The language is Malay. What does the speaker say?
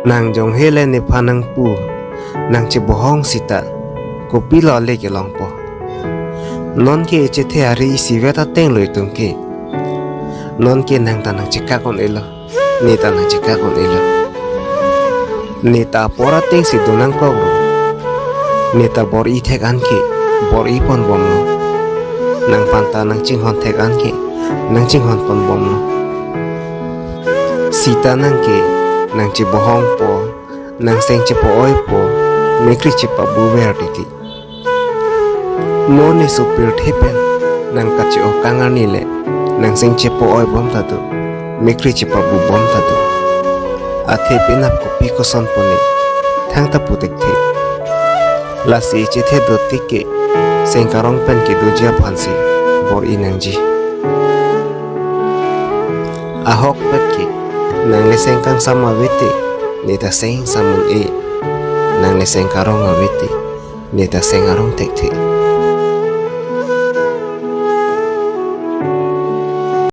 nàng dòng hê lên nè pha nàng pu nàng chỉ bỏ hong sita cô pi lo lê cái lòng po non kia chỉ thấy ari si về ta tên lời tung kia non kia nàng ta nàng chỉ cá con elo ni ta nàng chỉ cá con elo ni ta pora tên si donang ko ni ta bor i thek an ki bor i pon bom lo nàng panta nàng ching hon thek an ki nàng ching hon pon bom lo sita nàng ki nàng chỉ bỏ hong po nàng seng chỉ po oi po mekri chỉ pa bu ver ti mo ni supir thepen nàng ka chi o kanga ni le nàng seng chỉ po oi bom ta tu mekri chỉ pa bu bom ta tu a the pe na ko pi ko son po ni thang ta pu tek the la si che the do ti ke seng ka rong pen ke du ja phan si bor i nang ji a hok pet ke nàng le seng kang sama vete ni ta seng samun e nàng le seng ka rong a vete ni ta seng a rong tek the